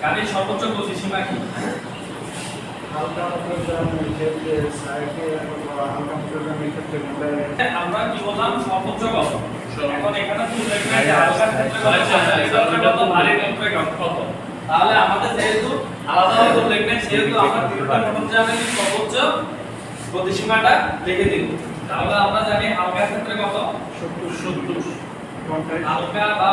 গাড়ির সর্বোচ্চ গতিসীমা কি? হালকা মোটরযানের ক্ষেত্রে সাইডে হালকা মোটরযানের ক্ষেত্রে আমরা কি বললাম সর্বোচ্চ কত? এখন এখানে তো দেখবেন যে হালকা ক্ষেত্রে কত ভারী ক্ষেত্রে কত। তাহলে আমাদের যেহেতু আলাদাভাবে লিখবেন সেহেতু আমরা তিনটা মোটরযানের সর্বোচ্চ গতিসীমাটা লিখে দিব। তাহলে আমরা জানি হালকা ক্ষেত্রে কত? 70 হালকা বা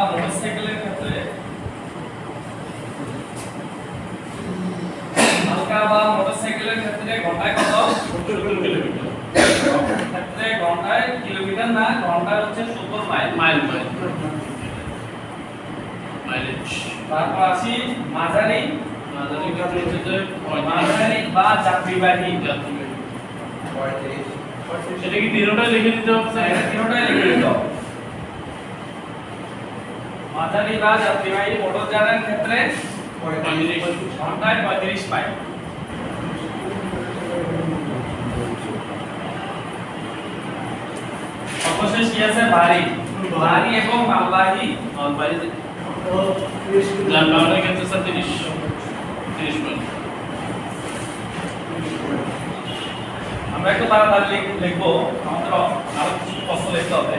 মোটরসাইকেলের ক্ষেত্রে ঘন্টায় কত? 70 কিলোমিটার। ক্ষেত্রে ঘন্টায় কিলোমিটার না, ঘন্টায় হচ্ছে 70 মাইল। মাইলেজ। তারপর আসি মাঝারি ক্ষেত্রে হচ্ছে মাঝারি বা যাত্রীবাহী। সেটা কি তিনটাই লিখে দিতে হবে? হ্যাঁ, তিনটাই লিখে দিতে হবে। মাঝারি বা যাত্রীবাহী মোটরযানের ক্ষেত্রে 45 ঘন্টায় 35 মাইল। সর্বশেষ কি আছে? ভারী এবং মালবাহী। যানবাহনের ক্ষেত্রে 30 মাইল। আমরা একটু তাড়াতাড়ি লিখবো, আমাদের আরো কিছু প্রশ্ন লিখতে হবে।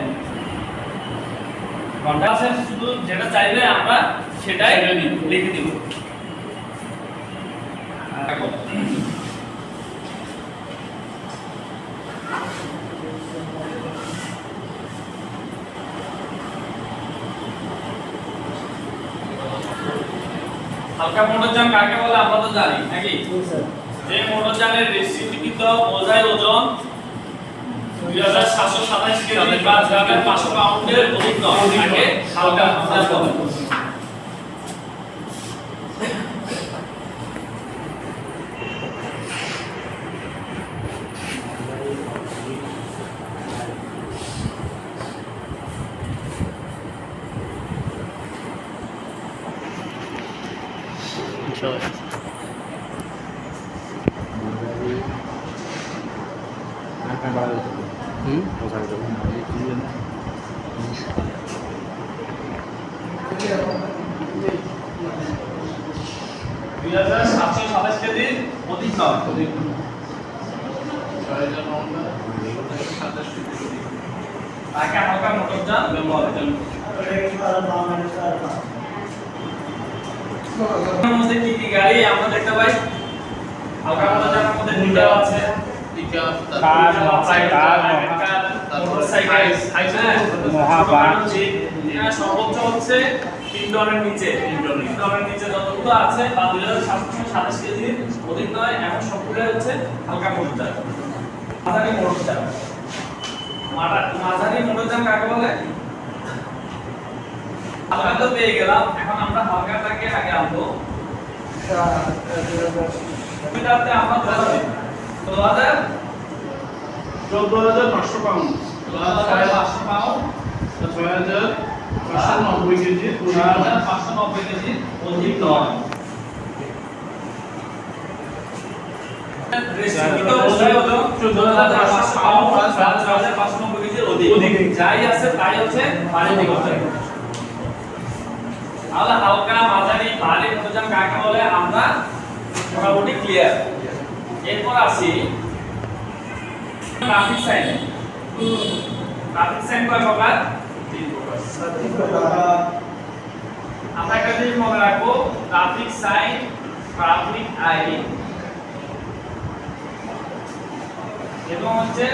ঘন্টা আছে, শুধু যেটা চাইবে আমরা সেটাই লিখে দিব। হালকা মোটরযান কাকে বলে আমরা তো জানি নাকি? যে মোটরযানের রেসিপিকৃত বোঝাই ওজন 2727 কেজি বা 500 পাউন্ডের অধিক নয় তাকে হালকা মোটরযান বলে। তাকে হালকা মোটরযান বলে। মধ্যে কি কি গাড়ি আমরা দেখতে পাই? হালকা মোটরযানের মধ্যে দুটো আছে, কার, মোটরসাইকেল, মহাবাস। এখানে সর্বোচ্চ হচ্ছে 3 টনের নিচে, 3 টনের নিচে যতগুলো আছে বা 2727 কেজির অধিক নয় এমন সবগুলো হচ্ছে হালকা মোটরযান। মাঝারি মোটরযান, মাঝারি মোটরযান কাকে বলে? হালকা তো পেয়ে গেলাম, এখন আমরা হালকাটাকে আগে আনবো। সুবিধার্থে আমরা 14500 পাউন্ড, 14500 পাউন্ড, 6590 কেজি, 6590 কেজি অধিক নয়। রেসিপিকৃত বোঝাই হলো 14500 পাউন্ড বা 6590 কেজির অধিক। যাই আছে তাই হচ্ছে ভারী মোটরযান। তাহলে হালকা, মাঝারি, ভারী মোটরযান কাকে বলে আমরা মোটামুটি ক্লিয়ার। এরপর আসি ট্রাফিক সাইন। ট্রাফিক সাইন কয় প্রকার? 3 প্রকার। আমরা একটা জিনিস মনে রাখবো, ট্রাফিক সাইন, ট্রাফিক আইন এবং হচ্ছে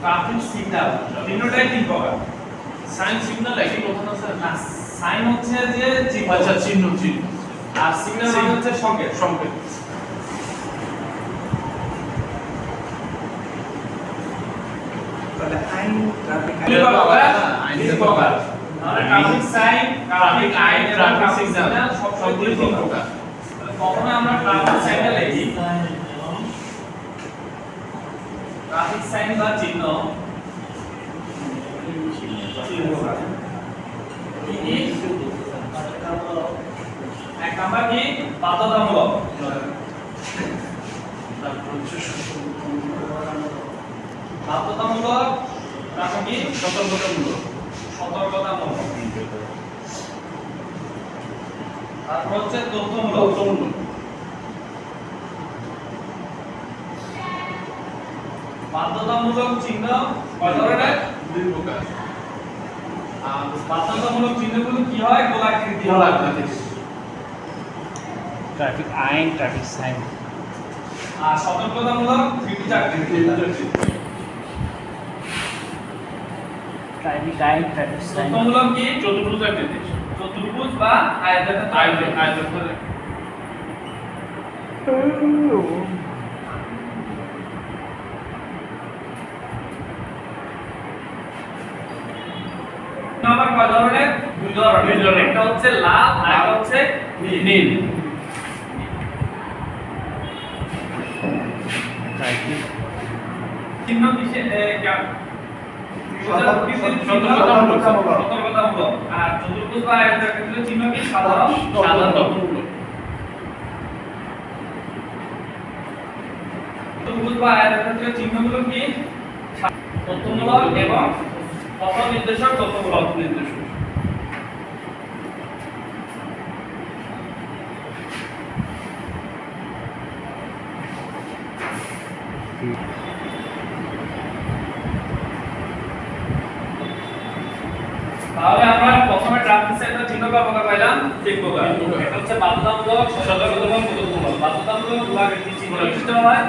ট্রাফিক সিগন্যাল। তিনটাই 3 প্রকার। সাইন সিগন্যাল একই কথা না? সাইন হচ্ছে যে চিহ্ন, আচ্ছা চিহ্ন, আর সিগন্যাল মানে হচ্ছে সংকেত। তাহলে আইন ট্রাফিক আইন প্রকার। তাহলে ট্রাফিক সাইন, ট্রাফিক আইন, ট্রাফিক সিগন্যাল সবগুলো 3 প্রকার। তাহলে প্রথমে আমরা ট্রাফিক সাইনটা লিখি। ট্রাফিক সাইন বা চিহ্ন এক নাম্বার কি? বাধ্যতামূলক। বাধ্যতামূলক, তারপর কি? সতর্কতামূলক। তারপর হচ্ছে তথ্যমূলক। বাধ্যতামূলক চিহ্ন কয় ধরনের? দুই প্রকার। আর বাধ্যতামূলক চিহ্নগুলো কি হয়? গোলাকৃতি হয়। ট্রাফিক আইন, ট্রাফিক সাইন। আর সতর্কতামূলক ত্রিভুজাকৃতি। ট্রাফিক আইন, ট্রাফিক সাইন। তথ্যমূলক কি? চতুর্ভুজাকৃতি। চতুর্ভুজ বা আয়তাকার। আয়তাকার। আবার কয় ধরনের? দুই ধরনের। একটা হচ্ছে লাল আর একটা হচ্ছে নীল। ট্রাফিক চিহ্ন কিসে সতর্কতামূলক। আর চতুর্ভুজ বা আয়তাকার চিহ্ন কি? সাধারণ। তথ্যমূলক। চতুর্ভুজ বা আয়তাকার চিহ্নগুলো কি? তথ্যমূলক এবং পথ নির্দেশক তথ্যমূলক নির্দেশক। তাহলে আমরা প্রথমে ট্রাফিক সাইনের চিহ্ন কয় প্রকার পাইলাম? তিন প্রকার। এটা হচ্ছে বাধ্যতামূলক, সতর্কতামূলক, তথ্যমূলক। বাধ্যতামূলক গোলাকৃতি চিহ্ন বিশিষ্ট হয়,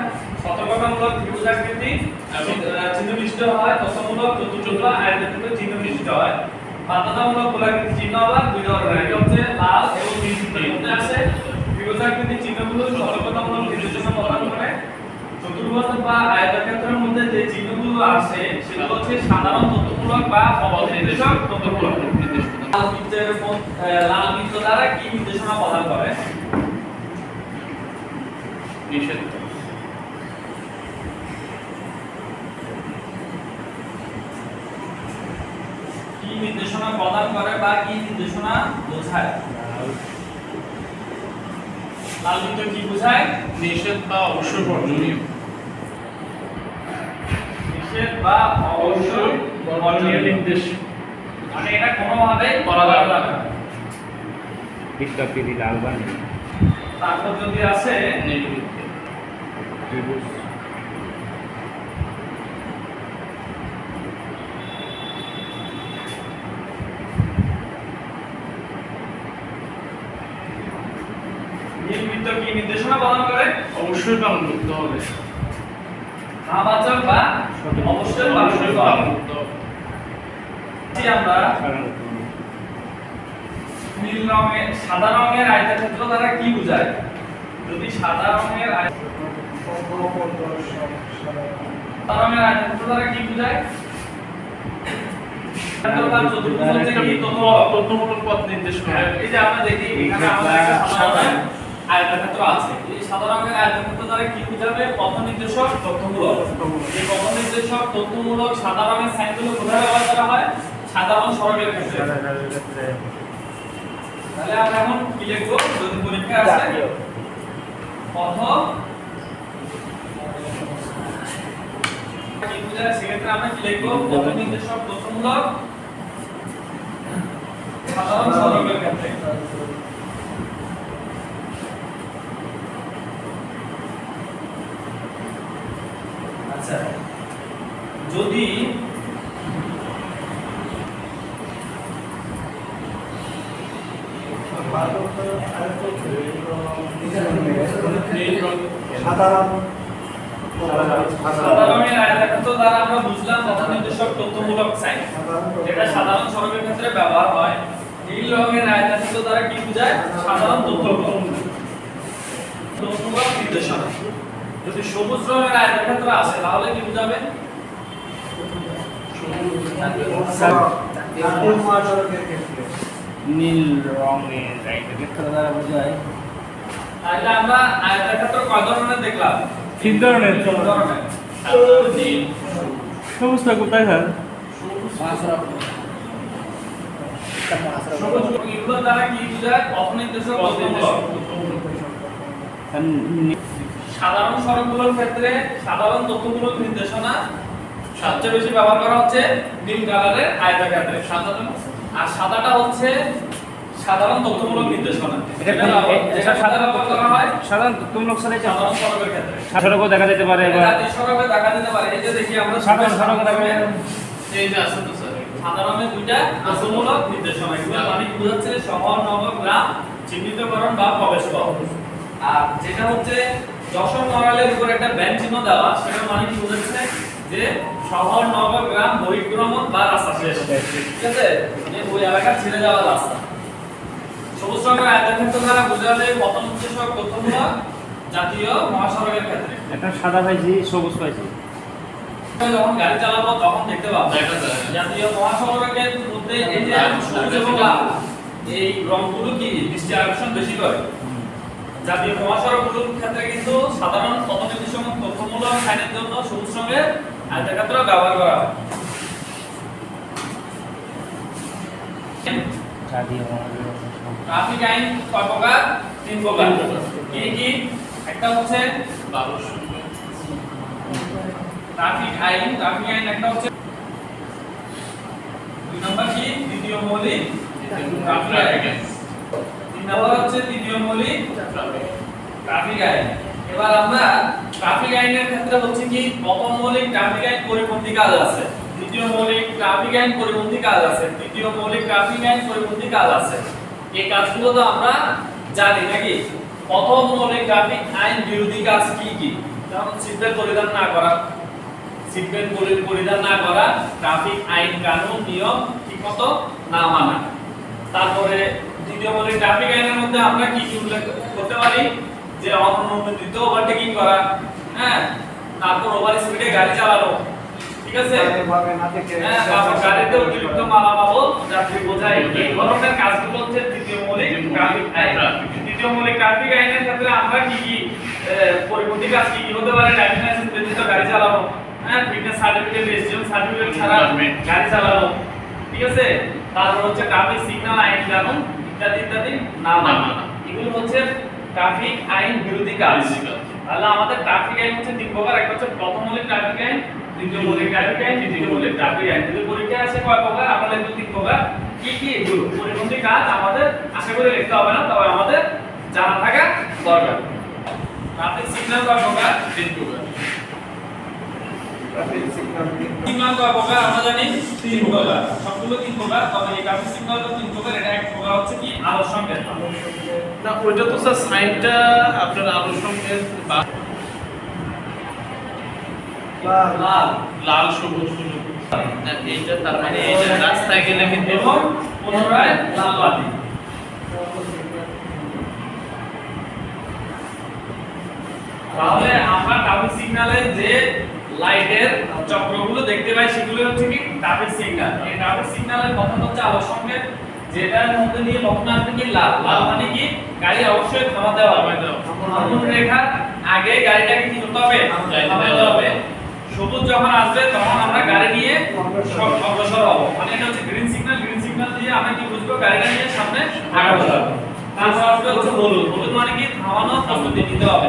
সতর্কতামূলক ত্রিভুজাকৃতি চিহ্ন বিশিষ্ট হয়, তথ্যমূলক চতুর্ভুজ বা আয়তাকার চিহ্ন বিশিষ্ট হয়। বাধ্যতামূলক গোলাকৃতি চিহ্ন আবার দুই ধরনের। এটা হচ্ছে লাল এবং নীল চিহ্নের মধ্যে আছে। ত্রিভুজাকৃতি চিহ্নগুলো সতর্কতামূলক নির্দেশনা প্রদান করে। চতুর্ভুজ বা আয়তক্ষেত্রের মধ্যে যে চিহ্নগুলো আছে সেগুলো হচ্ছে সাধারণ তথ্যমূলক বা পথ নির্দেশক তথ্যমূলক নির্দেশক। লাল বৃত্ত দ্বারা কি নির্দেশনা প্রদান করে? নিষেধ। কি নির্দেশনা প্রদান করে বা কি নির্দেশনা বোঝায়? লাল বৃত্ত কি বোঝায়? নিষেধ বা অবশ্যই বর্জনীয়। নিষেধ বা অবশ্যই বর্জনীয় নির্দেশ। মানে এটা কোনোভাবেই করা যাবে না। বৃত্তাকৃতি লাল বা নীল। তারপর যদি আছে ত্রিভুজ নীল বৃত্ত কি নির্দেশনা প্রদান করে? অবশ্যই পালন করতে হবে। নাবাচক বা অবশ্যই পালন করতে হবে। আমরা নীল রঙের সাদা রঙের আয়তক্ষেত্র দ্বারা কি বোঝায়? যদি সাদা রঙের আয়তক্ষেত্র দ্বারা কি বোঝায়? চতুর্ভুজ হচ্ছে কি? তথ্যমূলক পথ নির্দেশ করে। এই যে আমরা দেখি এখানে আমাদের একটা সাদা রঙের আয়তক্ষেত্র আছে। এই সাদা রঙের আয়তক্ষেত্র দ্বারা কি বোঝাবে? পথ নির্দেশক তথ্যমূলক। এই পথ নির্দেশক তথ্যমূলক সাদা রঙের সাইনগুলো কোথায় ব্যবহার করা হয়? সাধারণ সড়কের ক্ষেত্রে। তাহলে আমরা এখন কি লিখব? যদি পরীক্ষা আসে পথ কি বোঝায় সেক্ষেত্রে আমরা কি লিখব? পথ নির্দেশক তথ্যমূলক সাধারণ সড়কের ক্ষেত্রে। আচ্ছা, যদি সাধারণ সাদা রঙের আয়তক্ষেত্র দ্বারা আমরা বুঝলাম পথ নির্দেশক তথ্যমূলক সাইন, যেটা সাধারণ সড়কের ক্ষেত্রে ব্যবহার হয়। নীল রঙের আয়তক্ষেত্র দ্বারা কি বোঝায়? সাধারণ তথ্যমূলক নির্দেশনা। যদি সবুজ রঙের আয়তক্ষেত্র আসে তাহলে কি বোঝাবে? নীল রঙের আয়তক্ষেত্র দ্বারা বোঝায়। তাহলে আমরা আয়তক্ষেত্র কয় ধরনের দেখলাম? তিন ধরনের। তিন ধরনের। নীল, সবুজটা কোথায় হয়? সবুজ এগুলোর দ্বারা কি বোঝায়? পথ নির্দেশক তথ্যমূলক। সাধারণ সড়কগুলোর ক্ষেত্রে সাধারণ তথ্যমূলক নির্দেশনা সবচেয়ে বেশি ব্যবহার করা হচ্ছে নীল কালারের আয়তক্ষেত্রে। সাধারণ আর সাদাটা হচ্ছে সাধারণ তথ্যমূলক নির্দেশনা। এটা যেটা ব্যবহার করা হয় সাধারণ তথ্যমূলক ছাড়াই সাধারণ সড়কের ক্ষেত্রে। সড়কও দেখা যেতে পারে বা জাতীয় সড়কে দেখা যেতে পারে। এই যে দেখি আমরা সাধারণ সড়ক দেখা এই যে আছে তো স্যার সাধারণে দুইটা তথ্যমূলক নির্দেশনা। এগুলো মানে কি বোঝাচ্ছে? শহর, নগর, গ্রাম চিহ্নিতকরণ বা প্রবেশ পথ। আর যেটা হচ্ছে যশোর মরালের উপর একটা ব্যান চিহ্ন দেওয়া, সেটা মানে কি বোঝাচ্ছে? যে শহর, নগর, গ্রাম বহির্গমন বা রাস্তা শেষ। ঠিক আছে? মানে ওই এলাকা ছেড়ে যাওয়ার রাস্তা। সবুজ রঙের আয়তক্ষেত্র দ্বারা বোঝা যায় প্রথম উদ্দেশ্যক তথ্যমূলক জাতীয় মহাসড়কের ক্ষেত্রে। একটা সাদা পাইছি, সবুজ পাইছি। যখন গাড়ি চালাবো তখন দেখতে পাবো দেখা যায়। জাতীয় মহাসড়কের মধ্যে এই যে সবুজ এবং লাল এই রংগুলো কি দৃষ্টি আকর্ষণ বেশি করে। জাতীয় মহাসড়কগুলোর ক্ষেত্রে কিন্তু সাধারণ পথনির্দেশক তথ্যমূলক সাইনের জন্য সবুজ রঙের আয়তক্ষেত্র ব্যবহার করা হয়। জাতীয় ট্রাফিক আইন কয় প্রকার? 3 প্রকার। কি কি? একটা হচ্ছে 1200 ট্রাফিক আইন একটা হচ্ছে 2 নম্বর কি? দ্বিতীয় মৌলিক ট্রাফিক আইন। 3 নম্বর হচ্ছে তৃতীয় মৌলিক ট্রাফিক আইন। এবার আমরা ট্রাফিক আইনের ক্ষেত্রে হচ্ছে কি প্রথম মৌলিক ট্রাফিক আইন পরিপন্থী কাজ আছে, দ্বিতীয় মৌলিক ট্রাফিক আইন পরিপন্থী কাজ আছে, তৃতীয় মৌলিক ট্রাফিক আইন পরিপন্থী কাজ আছে। এই কাজগুলো তো আমরা জানি নাকি? প্রথম মৌলিক ট্রাফিক আইন বিরোধী কাজ কি কি? যেমন সিট বেল্ট পরিধান না করা, সিট বেল্ট পরিধান না করা, ট্রাফিক আইন কানুন নিয়ম ঠিকমতো না মানা। তারপরে দ্বিতীয় মৌলিক ট্রাফিক আইনের মধ্যে আমরা কি কি উল্লেখ করতে পারি? যে অননুমোদিত ওভারটেকিং করা, হ্যাঁ, তারপর ওভার স্পিডে গাড়ি চালানো, ঠিক আছে, হ্যাঁ, তারপর গাড়িতে অতিরিক্ত মালামাল যাত্রী বোঝাই, এই ধরনের কাজগুলো হচ্ছে তৃতীয় মৌলিক ট্রাফিক আইন। তৃতীয় মৌলিক ট্রাফিক আইনের ক্ষেত্রে আমরা কি কি পরিপন্থী কাজ কি কি হতে পারে? ড্রাইভিং লাইসেন্স ব্যতীত গাড়ি চালানো, হ্যাঁ, ফিটনেস সার্টিফিকেট, রেজিস্ট্রেশন সার্টিফিকেট ছাড়া গাড়ি চালানো, ঠিক আছে, তারপর হচ্ছে ট্রাফিক সিগন্যাল আইন কানুন ইত্যাদি ইত্যাদি না মানা। এগুলো হচ্ছে ট্রাফিক আইন বিরোধী কাজ। তাহলে আমাদের ট্রাফিক আইন হচ্ছে 3 প্রকার। একটা হচ্ছে প্রথম মৌলিক ট্রাফিক আইন, দ্বিতীয় মৌলিক ট্রাফিক আইন, তৃতীয় মৌলিক ট্রাফিক আইন। যদি পরীক্ষা আসে কয় প্রকার, আমরা লিখব 3 প্রকার। কি কি এগুলো? পরিপন্থী কাজ আমাদের আশা করি লিখতে হবে না, তবে আমাদের জানা থাকা দরকার। ট্রাফিক সিগন্যাল কয় প্রকার? 3 প্রকার। ট্রাফিক সিগন্যাল সিগন্যাল কয় প্রকার? আমরা জানি 3 প্রকার। সবগুলো 3 প্রকার, তবে এই ট্রাফিক সিগন্যাল তো 3 প্রকার। এটা এক প্রকার হচ্ছে কি আলোর সংকেত। না ওইটা তো স্যার সাইনটা আপনার আলোর সংকেত বা লাল, লাল সবুজ হলুদ। না এইটা তার মানে এই যে রাস্তায় গেলে কিন্তু এবং পুনরায় লাল বাতি। তাহলে আমরা ট্রাফিক সিগন্যালের যে লাইটের চক্রগুলো দেখতে পাই সেগুলো হচ্ছে কি ট্রাফিক সিগন্যাল। এই ট্রাফিক সিগন্যালের কথা হচ্ছে আলোর সংকেত, যেটার মধ্যে দিয়ে কখন আসবে কি লাল। লাল মানে কি গাড়ি অবশ্যই থামাতে হবে। থামুন রেখা আগে গাড়িটাকে কি করতে হবে? থামাতে হবে। সবুজ যখন আসবে তখন আমরা গাড়ি নিয়ে অগ্রসর হব। মানে এটা হচ্ছে গ্রিন সিগন্যাল। গ্রিন সিগন্যাল দিয়ে আমরা কি বুঝবো? গাড়িটা নিয়ে সামনে আগাবো। তারপর আসবে হচ্ছে হলুদ। হলুদ মানে কি থামানোর প্রস্তুতি নিতে হবে।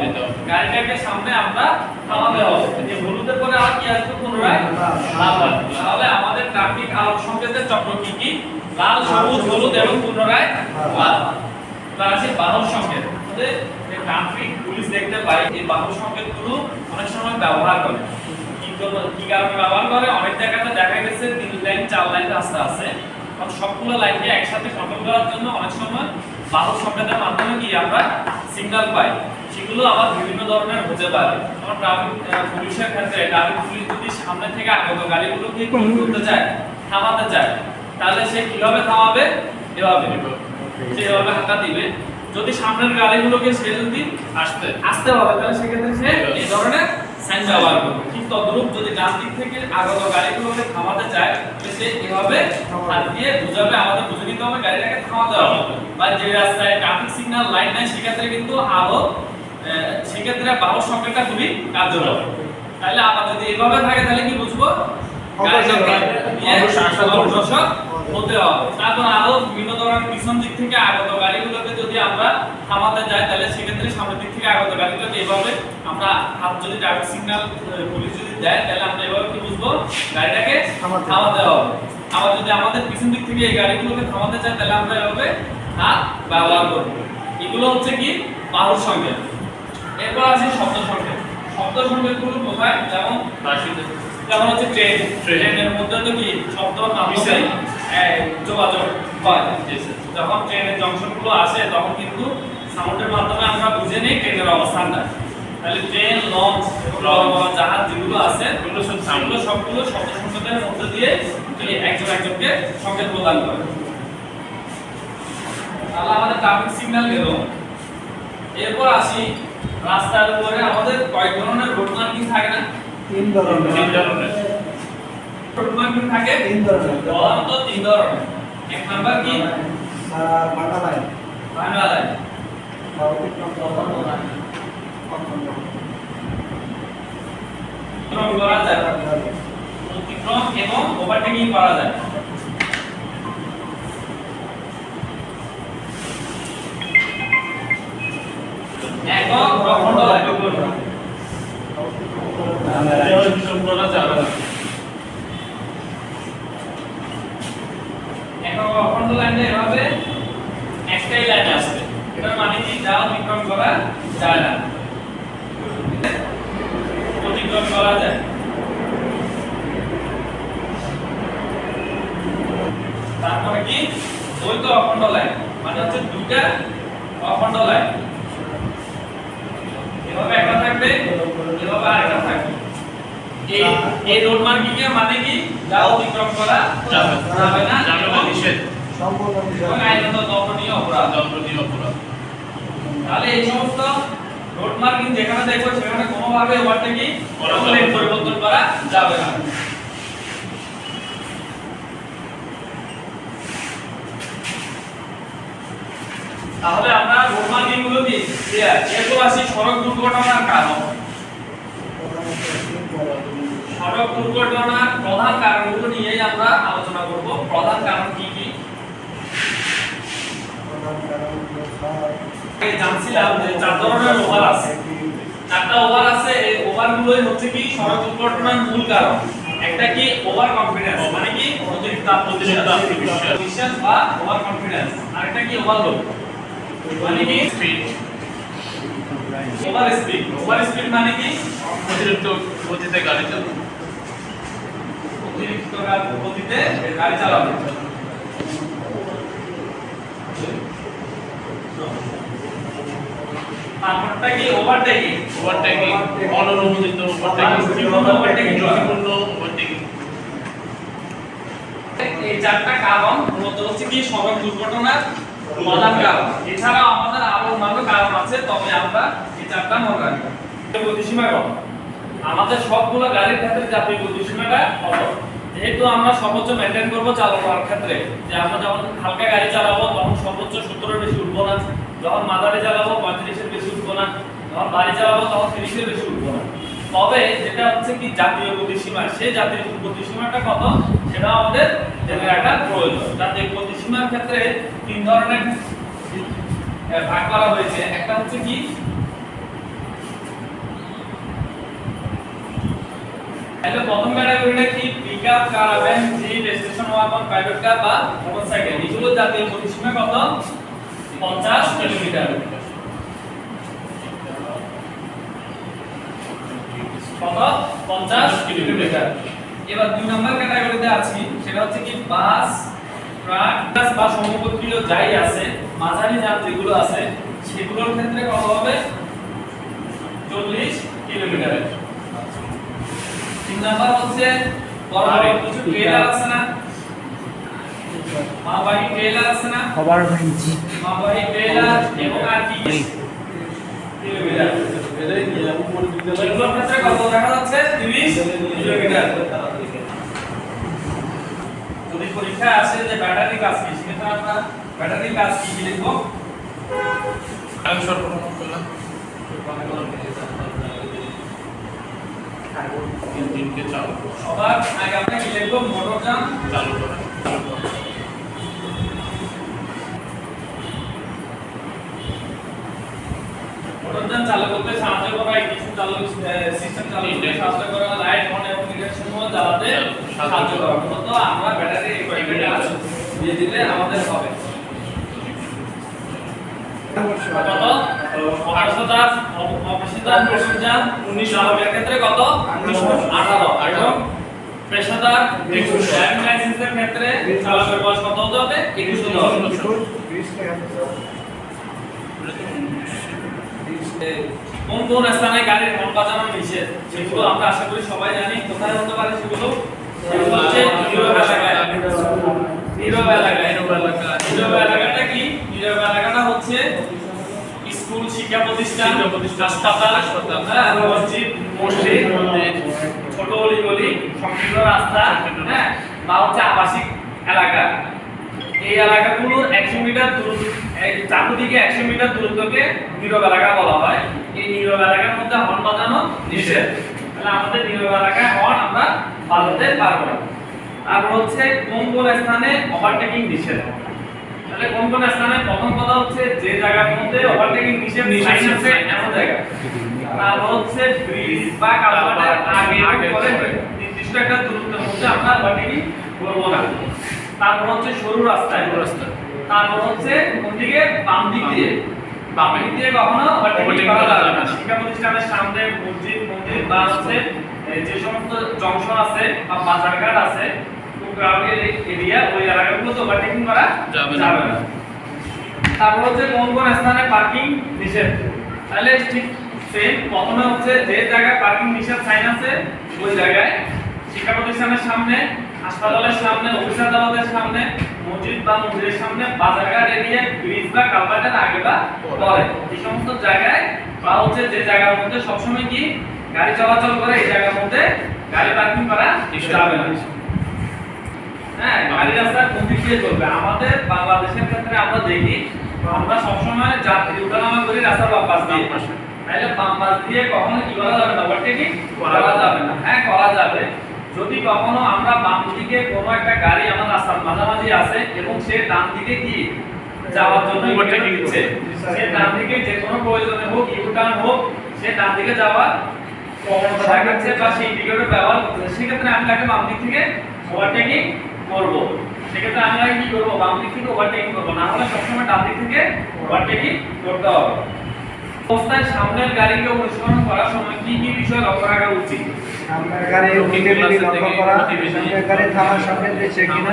গাড়িটাকে সামনে আমরা থামাতে হবে। এই হলুদের পরে আর কি আসবে? পুনরায় লাল বাতি। তাহলে আমাদের ট্রাফিক আলোক সংকেতের চক্র কি কি? লাল, সবুজ, হলুদ এবং পুনরায় লাল। তার আছে বাহন সংকেত। আমাদের এই ট্রাফিক পুলিশ দেখতে পাই এই বাহন সংকেতগুলো অনেক সময় ব্যবহার করে। কি কারণে ব্যবহার করে? অনেক জায়গাতে দেখা গেছে 3 লাইন 4 লাইন রাস্তা আছে, কারণ সবগুলো লাইনকে একসাথে কন্ট্রোল করার জন্য অনেক সময় বাহন সংকেতের মাধ্যমে কি আমরা সিগন্যাল পাই। সেগুলো আবার বিভিন্ন ধরনের হতে পারে। যেমন ট্রাফিক পুলিশের ক্ষেত্রে ট্রাফিক পুলিশ যদি সামনে থেকে আগত গাড়িগুলোকে করতে চায়, থামাতে চায়, তাহলে সে কিভাবে থামাবে? এভাবে যেভাবে হাঁটা দিবে। যদি সামনের গাড়িগুলোকে সে যদি আসতে হবে, তাহলে সেক্ষেত্রে সে এই ধরনের সাইন ব্যবহার করবে। ঠিক তদ্রূপ যদি ডান দিক থেকে আগত গাড়িগুলোকে থামাতে চায়, তাহলে সে এভাবে হাত দিয়ে বুঝাবে, আমাদের বুঝে নিতে হবে গাড়িটাকে থামাতে হবে। বা যে রাস্তায় ট্রাফিক সিগন্যাল লাইন নাই সেক্ষেত্রে কিন্তু আলো, সেক্ষেত্রে বাহন সংকেতটা খুবই কার্যকর। তাহলে আমরা যদি এভাবে থাকে তাহলে কি বুঝবো? গাড়িটাকে নিয়ে অগ্রসর হতে হবে। তারপর আরো বিভিন্ন ধরনের পিছন দিক থেকে আগত গাড়িগুলোকে যদি আমরা থামাতে যাই, তাহলে সেক্ষেত্রে সামনের দিক থেকে আগত গাড়িগুলোকে এভাবে আমরা হাত যদি ট্রাফিক সিগন্যাল পুলিশ যদি দেয়, তাহলে আমরা এভাবে কি বুঝবো? গাড়িটাকে থামাতে হবে। আবার যদি আমাদের পিছন দিক থেকে এই গাড়িগুলোকে থামাতে চাই, তাহলে আমরা এভাবে হাত ব্যবহার করব। এগুলো হচ্ছে কি বাহুর সংকেত। এরপর আছে শব্দ সংকেত। শব্দ সংকেতগুলো কোথায়? যেমন হচ্ছে ট্রেনের মধ্যে তো কি শব্দ মাধ্যমে যোগাযোগ হয়। যখন ট্রেনের জংশনগুলো আসে তখন কিন্তু সাউন্ডের মাধ্যমে আমরা বুঝে নিই ট্রেনের অবস্থানটা। তাহলে ট্রেন, লঞ্চ এবং বড় বড় জাহাজ যেগুলো আছে সেগুলো সবগুলো শব্দ সংকেতের মধ্যে দিয়ে একজন একজনকে সংকেত প্রদান করে। তাহলে আমাদের ট্রাফিক সিগন্যাল গেল। এরপর আসি রাস্তার উপরে আমাদের কয় ধরনের রোড মার্কিং থাকে না? 3 ধরনের রোড মার্কিং থাকে 3 ধরনের প্রধানত 3 ধরনের। এক নাম্বার কি বাংলা লাইন বাংলা লাইন, অতিক্রম করা যায়, অতিক্রম এবং ওভারটেকিং করা যায়। একক অখণ্ড লাইন, একক অখণ্ড লাইনে এভাবে একটাই লাইন আসবে। এটার মানে কি যা অতিক্রম করা যায় না, অতিক্রম করা যায়। তারপরে কি দ্বৈত অখণ্ড লাইন, মানে হচ্ছে দুইটা অখণ্ড লাইন, এভাবে একটা থাকবে, এভাবে আরেকটা থাকবে। এই রোড মার্কিং এর মানে কি যা অতিক্রম করা যাবে না, নিষেধ, সম্পূর্ণ এবং আইনত দণ্ডনীয় অপরাধ। তাহলে এই সমস্ত রোড মার্কিং যেখানে দেখবো সেখানে কোনোভাবে ওভারটেকিং লেন পরিবর্তন করা যাবে না। তাহলে আমরা রোড মার্কিং গুলো কি ক্লিয়ার। এরপর আসি সড়ক দুর্ঘটনার কারণ। সড়ক দুর্ঘটনার প্রধান কারণগুলো নিয়েই আমরা আলোচনা করব। প্রধান কারণ কি কি জানছিলাম যে 4 ধরনের ওভার আছে, 4টা ওভার আছে। এই ওভারগুলোই হচ্ছে কি সড়ক দুর্ঘটনার মূল কারণ। একটা কি ওভার কনফিডেন্স, মানে কি অতিরিক্ত আত্মবিশ্বাস বা ওভার কনফিডেন্স। আরেকটা কি ওভারলোড, মানে কি speed, over speed. Over speed মানে কি অতিরিক্ত গতিতে গাড়ি চালানো, অতিরিক্ত গতিতে গাড়ি চালানো। তারপরটা কি ওভারটেকিং, ওভারটেকিং, অননুমোদিত ওভারটেকিং, ঝুঁকিপূর্ণ ওভারটেকিং। এই 4টা কারণ মূলত হচ্ছে কি সড়ক দুর্ঘটনার প্রধান কারণ। এছাড়াও আমাদের আরো অন্যান্য কারণ আছে, তবে আমরা এই 4টা মনে রাখবো। গতিসীমা কত? আমাদের সবগুলো গাড়ির ক্ষেত্রে জাতীয় গতিসীমাটা কত? যেহেতু আমরা সর্বোচ্চ মেইনটেইন করব চালানোর ক্ষেত্রে, যে আমরা যখন হালকা গাড়ি চালাবো তখন সর্বোচ্চ 70 এর বেশি উঠবো না, যখন মাঝারি চালাবো 35 এর বেশি উঠবো না, যখন ভারী চালাবো তখন 30 এর বেশি উঠবো না। তবে যেটা হচ্ছে কি জাতীয় গতিসীমা, সেই জাতীয় গতিসীমাটা কত সেটা আমাদের জেনে রাখা প্রয়োজন। জাতীয় গতিসীমার ক্ষেত্রে 3 ধরনের ভাগ করা হয়েছে। একটা হচ্ছে কি এটা প্রথম ক্যাটাগরিটা কি pickup, caravan, jeep, station wagon, private car বা মোটরসাইকেল। এগুলো জাতীয় গতিসীমা কত? 50 কিলোমিটার। কত? 50 কিলোমিটার। এবার 2 নম্বর ক্যাটাগরিতে আছি, সেটা হচ্ছে কি বাস, ট্রাক বা সমগোত্রীয় যাই আছে, মাঝারি যান যেগুলো আছে সেগুলোর ক্ষেত্রে কত হবে? 40 কিলোমিটার। 3 নাম্বার হচ্ছে বড় বড় কিছু ট্রেলার আছে না, মালবাহী ট্রেলার আছে না, মালবাহী ট্রেলার এবং আর কি কিলোমিটার। এগুলোর ক্ষেত্রে কত দেখা যাচ্ছে? 30 কিলোমিটার। যদি পরীক্ষা আসে যে ব্যাটারি কাজ কি, সেটা আমরা ব্যাটারি কাজ কি লিখবো? আমি সর্বপ্রথম করলাম ইঞ্জিনকে চালু করা, সবার আগে আমরা কি লিখবো? মোটরযান চালু করা। মোটরযান চালু করতে সাহায্য করা, ইগনিশন চালু সিস্টেম চালু করতে সাহায্য করা, লাইট অন এবং ইন্ডিকেশন জ্বালাতে সাহায্য করা। মূলত আমরা ব্যাটারি রিকোয়ারমেন্ট দিয়ে দিলে আমাদের হবে। 500 অপেশাদার প্রশিক্ষণ 19 এর ক্ষেত্রে কত 18 এবং পেশাদার ড্রাইভিং লাইসেন্সের ক্ষেত্রে চালকের বয়স কত হতে হবে 21 হতে হবে। 20 টাকা কোন কোন স্থানে গাড়ির হর্ন বাজানো নিষেধ সেগুলো আমরা আশা করি সবাই জানি। কোথায় হতে পারে সেগুলো? সেগুলো হচ্ছে নীরব এলাকায়। নীরব এলাকায়। নীরব এলাকাটা কি? নীরব এলাকাটা হচ্ছে স্কুল, শিক্ষা প্রতিষ্ঠান, হাসপাতাল, হ্যাঁ, মসজিদ, ছোট অলিগলি, সংকীর্ণ রাস্তা, হ্যাঁ, বা হচ্ছে আবাসিক এলাকা। এই এলাকাগুলোর 100 মিটার চারদিকে 100 মিটার দূরত্বকে নীরব এলাকা বলা হয়। এই নীরব এলাকার মধ্যে হর্ন বাজানো নিষেধ। তাহলে আমাদের নীরব এলাকায় হর্ন আমরা বাজাতে পারবো না। তারপর হচ্ছে কোন কোন স্থানে ওভারটেকিং নিষেধ। তাহলে কোন কোন স্থানে? প্রথম কথা হচ্ছে যে জায়গার মধ্যে ওভারটেকিং নিষেধ সাইন আছে এমন জায়গা। তারপর হচ্ছে ব্রিজ বা কালভার্টের আগে পরে নির্দিষ্ট একটা দূরত্বের মধ্যে আমরা ওভারটেকিং করব না। তারপর হচ্ছে সরু রাস্তায়। তারপর হচ্ছে কোন দিকে? বাম দিক দিয়ে। বাম দিক দিয়ে কখনো ওভারটেকিং করা যাবে না। শিক্ষা প্রতিষ্ঠানের সামনে, মসজিদ, মন্দির বা হচ্ছে যে সমস্ত জংশন আছে বা বাজারঘাট আছে, ক্রাউডেড এরিয়া, ওই এলাকাগুলোতে ওভারটেকিং করা যাবে না। তারপর হচ্ছে কোন কোন স্থানে পার্কিং নিষেধ। তাহলে ঠিক সেম, প্রথমে হচ্ছে যে জায়গায় পার্কিং নিষেধ সাইন আছে ওই জায়গায়, শিক্ষা প্রতিষ্ঠানের সামনে, হাসপাতালের সামনে, অফিস আদালতের সামনে, মসজিদ বা মন্দিরের সামনে, বাজারঘাট এরিয়া, ব্রিজ বা কালভার্টের আগে বা পরে, এই সমস্ত জায়গায় বা হচ্ছে যে জায়গার মধ্যে সবসময় কি গাড়ি চলাচল করে এই জায়গার মধ্যে গাড়ি পার্কিং করা যাবে না। হ্যাঁ, গাড়ি রাস্তা কোন দিক দিয়ে চলবে? আমাদের বাংলাদেশের ক্ষেত্রে আমরা দেখি আমরা সবসময় যাত্রী উঠানামা করি রাস্তার বাম পাশ দিয়ে। তাহলে বাম পাশ দিয়ে কখনো কি করা যাবে না? ওভারটেকিং করা যাবে না। হ্যাঁ, করা যাবে যদি কখনো আমরা বাম দিকে কোনো একটা গাড়ি আমার রাস্তার মাঝামাঝি আছে এবং সে ডান দিকে কি যাওয়ার জন্য ওভারটেকিং দিচ্ছে, সে ডান দিকে যে কোনো প্রয়োজনে হোক, ইউটার্ন হোক, সে ডান দিকে যাওয়ার প্রবণতা দেখাচ্ছে বা সেই ইন্ডিকেটর ব্যবহার করছে, সেক্ষেত্রে আমি তাকে বাম দিক থেকে ওভারটেকিং করব। সেক্ষেত্রে আমরা কি করব? বাম দিক থেকে ওভারটেকিং করব, না হলে সবসময় ডান দিক থেকে ওভারটেকিং করতে হবে। অবস্থায় সামনের গাড়িকে অনুসরণ করার সময় কি কি বিষয় লক্ষ্য রাখা উচিত? সামনের গাড়ি গতিবিধি লক্ষ্য করা, সামনের গাড়ি থামার সামনে দিচ্ছে কিনা,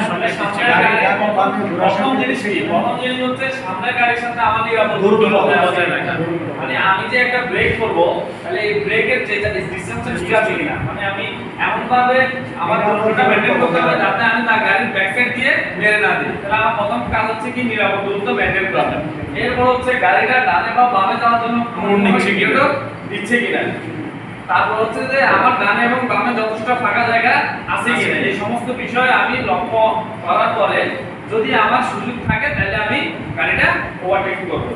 গাড়ি ডানে বামে ঘোরার প্রথম সামনে জিনিস দিচ্ছে কি? কিনা। প্রথম জিনিস হচ্ছে সামনের গাড়ির সাথে আমার নিরাপদ দূরত্ব বজায় রাখা। মানে আমি যে একটা ব্রেক করব, তাহলে এই ব্রেকের যে ডিসটেন্সটা ঠিক আছে কিনা, মানে আমি এমন ভাবে আমার দূরত্বটা মেইনটেইন করতে হবে যাতে আমি তার গাড়ির ব্যাক সাইড দিয়ে মেরে না দিই। তাহলে আমার প্রথম কাজ হচ্ছে কি নিরাপদ দূরত্ব মেইনটেইন করা। এরপর হচ্ছে গাড়িটা ডানে বা বামে যাওয়ার জন্য দিচ্ছে কিনা। তারপর হচ্ছে যে আমার ডানে এবং বামে যথেষ্ট ফাঁকা জায়গা আছে কিনা। এই সমস্ত বিষয় আমি লক্ষ্য করার পরে যদি আমার সুযোগ থাকে তাহলে আমি গাড়িটা ওভারটেকিং করব।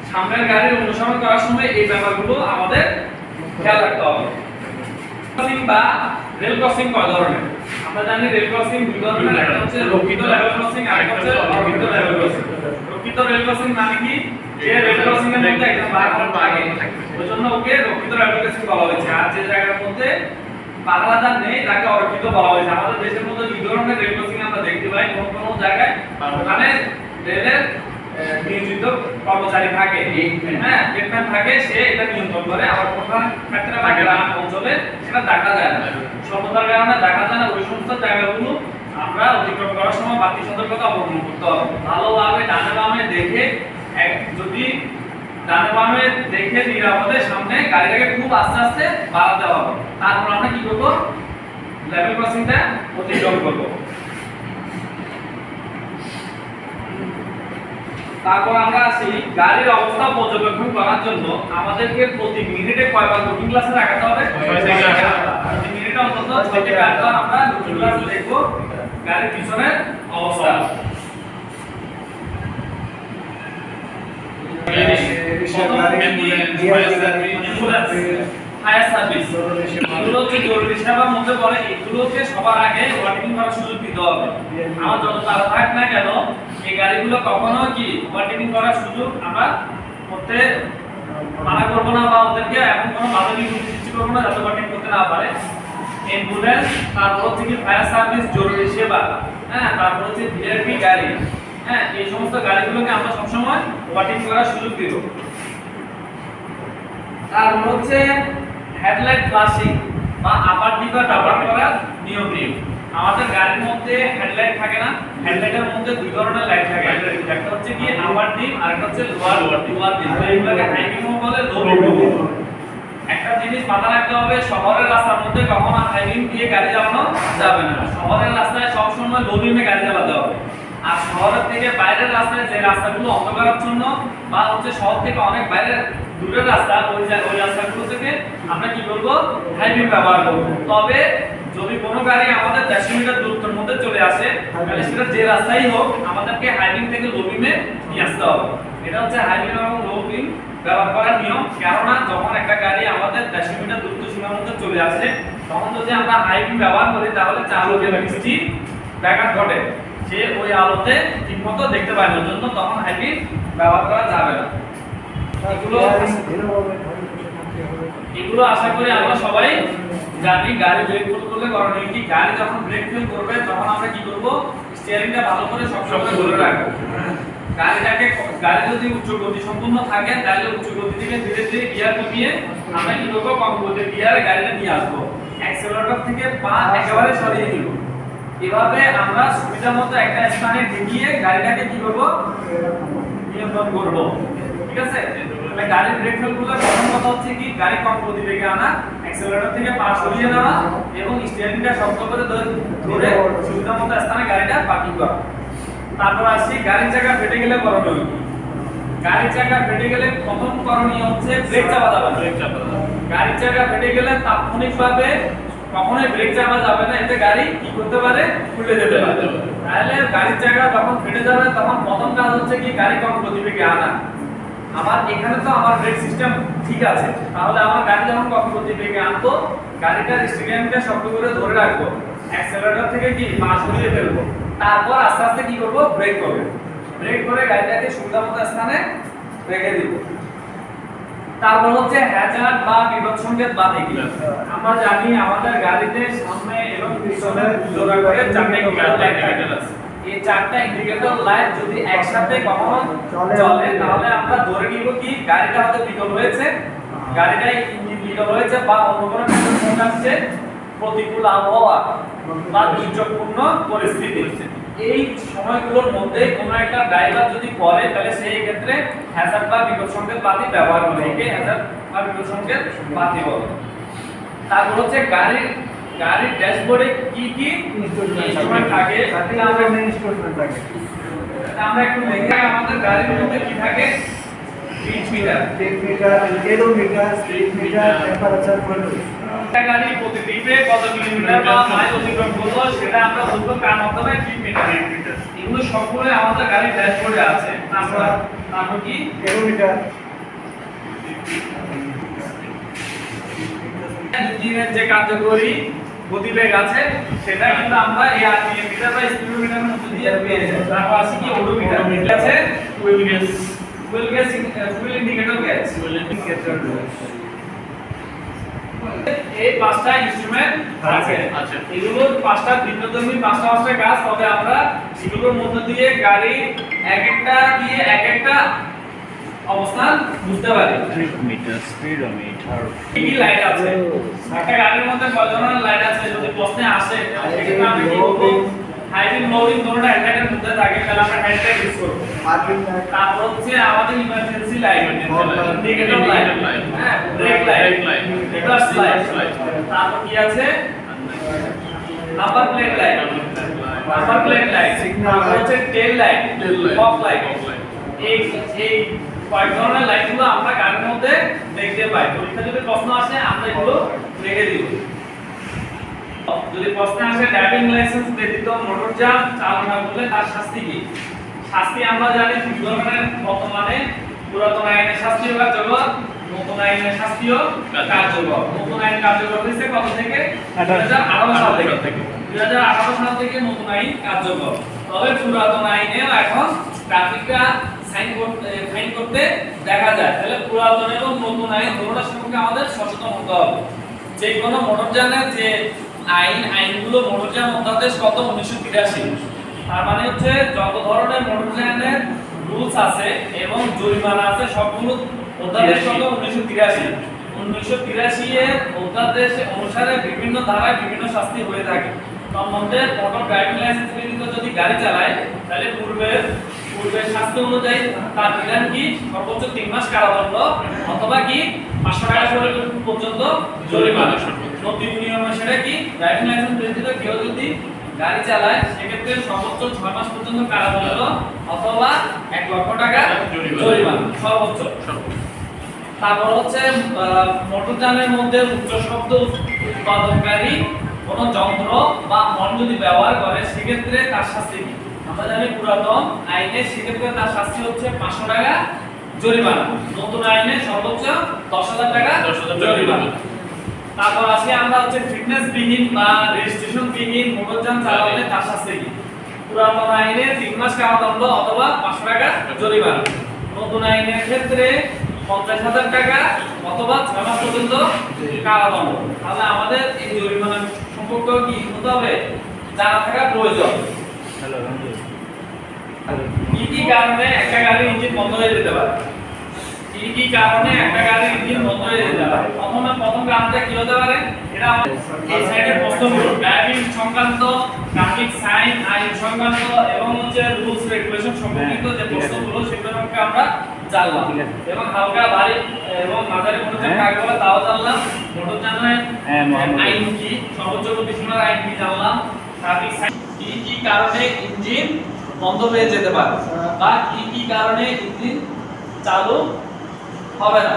সামনের গাড়ির অনুসরণ করার সময় এই ব্যাপারগুলো আমাদের খেয়াল রাখতে হবে। ক্রসিং বা রেল ক্রসিং কয় ধরনের? আমরা জানি রেল ক্রসিং দুই ধরনের, একটা হচ্ছে রক্ষিত লেভেল ক্রসিং আর একটা হচ্ছে অরক্ষিত লেভেল ক্রসিং। রক্ষিত রেল ক্রসিং মানে কি? যে রেল ক্রসিং এর মধ্যে একদম বারবার থাকে, ওইজন্য ওকে রক্ষিত লেভেল ক্রসিং বলা হয়েছে। আর যে জায়গার মধ্যে বাধা নেই তাকে অরক্ষিত বলা হয়েছে। আমাদের দেশের মধ্যে দুই ধরনের রেল ক্রসিং আমরা দেখতে পাই। কোন কোন জায়গায় ওখানে রেলের নিয়োজিত কর্মচারী থাকে, হ্যাঁ, গেটম্যান থাকে, সে এটা নিয়ন্ত্রণ করে। আবার কোন ক্ষেত্রে বা গ্রাম অঞ্চলে সেটা দেখা যায় না, স্বল্পতার কারণে দেখা যায় না। ওই সমস্ত জায়গাগুলো আমরা অতিক্রম করার সময় বাড়তি সতর্কতা অবলম্বন করতে হবে। ভালোভাবে ডানে বামে দেখে, যদি ডানে বামে দেখে নিরাপদে সামনে গাড়িটাকে খুব আস্তে আস্তে বাড়াতে হবে। তারপর আমরা কি করব? লেভেল ক্রসিংটা অতিক্রম করব। তারপর আমরা আসি গাড়ির অবস্থা পর্যবেক্ষণ করার জন্য আমাদেরকে প্রতি মিনিটে কয়বার লুকিং গ্লাসে রাখতে হবে? প্রতি মিনিটে অন্তত 6 থেকে 8 বার আমরা লুকিং গ্লাসে দেখব গাড়ির পিছনের অবস্থা। ফায়ার সার্ভিস, এগুলো হচ্ছে জরুরি সেবার মধ্যে পড়ে। এগুলোকে সবার আগে ওভারটেকিং করার সুযোগ দিতে হবে। আমার যত তাড়া থাক না কেন, এই গাড়িগুলো কখনো কি ওভারটেকিং করার সুযোগ আমরা করতে মানা করবো না, বা ওদেরকে এখন কোনো বাধা সৃষ্টি করবো না যাতে ওভারটেকিং করতে না পারে। অ্যাম্বুলেন্স, তারপর হচ্ছে কি ফায়ার সার্ভিস, জরুরি সেবা, হ্যাঁ, তারপর হচ্ছে ভিআইপি গাড়ি, হ্যাঁ, এই সমস্ত গাড়িগুলোকে আমরা সবসময় ওভারটেকিং করার সুযোগ দিব। তারপর হচ্ছে হেডলাইট ফ্লাশিং বা আপার ডিপ আর ডাবল করার নিয়ম নেই। আমাদের গাড়ির মধ্যে হেডলাইট থাকে না, হেডলাইটের মধ্যে দুই ধরনের লাইট থাকে, একটা হচ্ছে কি আপার ডিপ আর একটা হচ্ছে লোয়ার ডিপ। এগুলোকে হাই বিমও বলে, লো বিমও বলে। একটা জিনিস মাথা রাখতে হবে, শহরের রাস্তার মধ্যে কখনো হাই বিম দিয়ে গাড়ি চালানো যাবে না। শহরের রাস্তায় সবসময় লো বিমে গাড়ি চালাতে হবে। আর শহরের থেকে বাইরের রাস্তায় যে রাস্তাগুলো অন্ধকারাচ্ছন্ন বা হচ্ছে শহর থেকে অনেক বাইরের দূরের রাস্তা, ওই রাস্তাগুলো থেকে আমরা কি করব, হাই বিম ব্যবহার করব। তবে যদি কোনো গাড়ি আমাদের 150 মিটার দূরত্বের মধ্যে চলে আসে, তাহলে সেটা যে রাস্তাই হোক আমাদেরকে হাই বিম থেকে লো বিমে নিয়ে আসতে হবে। এটা হচ্ছে হাই বিম এবং লো বিম ব্যবহার করার নিয়ম। কেননা যখন একটা গাড়ি আমাদের 150 মিটার দূরত্ব সীমার মধ্যে চলে আসে, তখন যদি আমরা হাই বিম ব্যবহার করি তাহলে চালকের দৃষ্টি ব্যাঘাত ঘটে, যে ওই আলোতে ঠিকমতো দেখতে পায় না, জন্য তখন হাই বিম ব্যবহার করা যাবে না। এগুলো আশা করি আমরা সবাই জানি। গাড়ি ব্রেক ফেল করলে করণীয় কি, গাড়ি যখন ব্রেক ফেল করবে তখন আমরা কি করব, স্টিয়ারিংটা ভালো করে সবসময় ধরে রাখবো। গাড়ি যদি উচ্চ গতি সম্পন্ন থাকে তাহলে উচ্চ গতি থেকে ধীরে ধীরে গিয়ার কমিয়ে আমরা কি করব, কম গতির গিয়ারে গাড়িটা নিয়ে আসবো। অ্যাক্সেলারেটর থেকে পা একেবারে সরিয়ে দিব। এভাবে আমরা সুবিধামতো একটা স্থানে ঠেকিয়ে গাড়িটাকে কি করব, নিয়ন্ত্রণ করব। ঠিক আছে? তাহলে গাড়ির ব্রেক ফেল করলে প্রথম কথা হচ্ছে কি, গাড়ি কম গতিবেগে আনা, অ্যাক্সেলারেটর থেকে পা সরিয়ে নেওয়া এবং স্টিয়ারিংটা শক্ত করে ধরে সুবিধামতো স্থানে গাড়িটা পার্কিং করা। তারপর আসি গাড়ির চাকা ফেটে গেলে করণীয় কি। গাড়ির চাকা ফেটে গেলে প্রথম করণীয় হচ্ছে ব্রেক চাপা যাবে না। গাড়ির চাকা ফেটে গেলে তাৎক্ষণিকভাবে কখনোই ব্রেক চাপা যাবে না, এতে গাড়ি কি করতে পারে, উল্টে যেতে পারে। তাহলে গাড়ির চাকা যখন ফেটে যাবে তখন প্রথম কাজ হচ্ছে কি, গাড়ি কম গতিবেগে আনা। আমার এখানে তো আমার ব্রেক সিস্টেম ঠিক আছে, তাহলে আমার গাড়ি যখন কম গতিবেগে আনবো, গাড়িটার স্টিয়ারিংটা শক্ত করে ধরে রাখবো, অ্যাক্সেলারেটর থেকে কি পা সরিয়ে ফেলবো। তারপর আস্তে আস্তে কি করব, ব্রেক করব। ব্রেক করে গাড়িটাকে সুবিধামতো স্থানে রেখে দিব। তারপর হচ্ছে হ্যাজার্ড বা বিপদ সংকেত বাতি। আমরা জানি আমাদের গাড়িতে সামনে এবং পিছনে জোড়া করে চারটি ইন্ডিকেটর আছে। এই চারটি ইন্ডিকেটর লাইট যদি একসাথে কখনো চলে তাহলে আমরা ধরে নিব কি, গাড়িটা হয়তো বিকল হয়েছে, গাড়িটাই ইঞ্জিন বিকল হয়েছে বা অন্য কোনো কিছু ঘটছে, প্রতিকূল আবহাওয়া বা দুর্যোগপূর্ণ পরিস্থিতি। এই সময়গুলোর মধ্যে কোনো একটা ড্রাইভার যদি করে তাহলে সেই ক্ষেত্রে হ্যাজার্ড বা বিপদ সংকেত বাতি ব্যবহার করে, একে হ্যাজার্ড বা বিপদ সংকেত বাতি বলে। তারপর হচ্ছে গাড়ির ড্যাশবোর্ডে কি কি ইনস্ট্রুমেন্ট থাকে, আমরা একটু দেখে আমাদের গাড়ির মধ্যে কি থাকে, speed metre, kilometre, speed metre, temperature monitor. একটা গাড়ি প্রতি ট্রিপে কত কিলোমিটার বা মাইল অতিক্রম করলো সেটা আমরা বুঝবো কার মাধ্যমে, স্পিড মিটার। এগুলো সবগুলো আমাদের গাড়ির ড্যাশবোর্ডে আছে। তারপর কি, কিলোমিটার, ইঞ্জিনের যে কার্যকরী গতিবেগ আছে সেটা কিন্তু আমরা এই আরপিএম মিটার বা স্পিডোমিটারের মধ্যে দিয়ে পেয়ে যাই। তারপর আছে কি, ওডোমিটার আছে, ফুয়েল ইন্ডিকেটর গ্যাস। এই পাঁচটা ইনস্ট্রুমেন্ট আছে। এগুলোর পাঁচটা ভিন্নধর্মী পাঁচটা কাজ, তবে আমরা এগুলোর মধ্যে দিয়ে গাড়ি এক একটা অবস্থান বুঝতে পারি। মিটার, স্পিডোমিটার, কি কি লাইট আছে, একটা গাড়ির মধ্যে কয় ধরনের লাইট আছে যদি প্রশ্নে আসে, সেক্ষেত্রে আমরা কি করব, হাই বিম লো বিম দুটোটা হেডলাইটের মধ্যে থাকে, তাহলে আমরা হেডলাইট ইউজ করব। পার্কিং লাইট, তারপর হচ্ছে আমাদের ইমার্জেন্সি লাইট, ইন্ডিকেটর লাইট, হ্যাঁ, ব্রেক লাইট, রিভার্স লাইট। তারপর কি আছে, নাম্বার প্লেট লাইট, তারপর হচ্ছে টেল লাইট, ফগ লাইট। এই কয়েক ধরনের লাইটগুলো আমরা গাড়ির মধ্যে দেখতে পাই। পরীক্ষা যদি প্রশ্ন আসে আমরা এগুলো রেখে দিব। যদি প্রশ্ন আসে ড্রাইভিং লাইসেন্স ব্যতীত মোটরযান চালনা করলে তার শাস্তি কি? শাস্তি আমরা জানি দুই ধরনের, বর্তমানে পুরাতন আইনের শাস্তি কার্যকর, নতুন আইনের শাস্তিও কার্যকর। নতুন আইন কার্যকর হয়েছে কত থেকে? 2018 সাল থেকে। 2018 সাল থেকে নতুন আইন কার্যকর। তবে পুরাতন আইনেও এখন ট্রাফিকটা ফাইন করতে দেখা যায়। তাহলে পুরাতন এবং নতুন আইন দুটোর সম্পর্কে আমাদের সচেতন হতে হবে। যে কোনো মোটরযানের যে আইনগুলো, মোটরযান অধ্যাদেশ কত, 1983। তার মানে হচ্ছে যত ধরনের মোটরযানের রুলস আছে এবং জরিমানা আছে সবগুলো অধ্যাদেশ কত, 1983। 1983 এর অধ্যাদেশ অনুসারে বিভিন্ন ধারায় বিভিন্ন শাস্তি হয়ে থাকে। তার মধ্যে মোটর ড্রাইভিং লাইসেন্স ব্যতীত যদি গাড়ি চালায় তাহলে পূর্বের শাস্তি অনুযায়ী তার বিধান কি সর্বোচ্চ 3 মাস কারাদণ্ড অথবা কি 500 টাকা পর্যন্ত জরিমানা। নতুন নিয়ম সেটা কি ড্রাইভিং লাইসেন্স ব্যতীত কেউ যদি গাড়ি চালায় সেক্ষেত্রে সর্বোচ্চ 6 মাস পর্যন্ত কারাদণ্ড অথবা 1 লক্ষ টাকা জরিমানা সর্বোচ্চ। তারপর হচ্ছে মোটরযানের মধ্যে উচ্চ শব্দ উৎপাদনকারী কোন যন্ত্র বা হর্ন যদি ব্যবহার করে সেক্ষেত্রে তার শাস্তি কি? আমরা জানি পুরাতন আইনে সেক্ষেত্রে তার শাস্তি হচ্ছে 500 টাকা জরিমানা, নতুন আইনে সর্বোচ্চ 10,000 টাকা জরিমানা। তারপর আসি আমরা হচ্ছে ফিটনেস বিহীন বা রেজিস্ট্রেশন বিহীন মোটরযান চালালে তার শাস্তি কি? পুরাতন আইনে 3 মাস কারাদণ্ড অথবা 500 টাকা জরিমানা। নতুন আইনের ক্ষেত্রে 50,000 টাকা অথবা 6 মাস পর্যন্ত কারাদণ্ড। তাহলে আমাদের এই জরিমানা সম্পর্কে কি হতে হবে জানা থাকা প্রয়োজন। হ্যালো রঞ্জু, কি কি কারণে একটা গাড়ির ইঞ্জিন বন্ধ হয়ে যেতে পারে? কি কি কারণে একটা গাড়ির ইঞ্জিন বন্ধ হয়ে যেতে পারে? প্রথম কারণটা কি হতে পারে? এটা আমাদের এই সাইডের প্রশ্নগুলো ড্রাইভিং সংক্রান্ত, ট্রাফিক সাইন, আইন সংক্রান্ত এবং হচ্ছে রুলস রেগুলেশন সম্পর্কিত যে প্রশ্নগুলো সেগুলো সম্পর্কে আমরা জানলাম এবং হালকা ভারী এবং মাঝারি মোটরযান কাকে বলে তাও জানলাম। মোটরযানের আইন কি, সর্বোচ্চ গতি সীমার আইন কি জানলাম। ট্রাফিক সাইন কি কি কারণে ইঞ্জিন বন্ধ হয়ে যেতে পারে বা কি কি কারণে ইঞ্জিন চালু হবে না।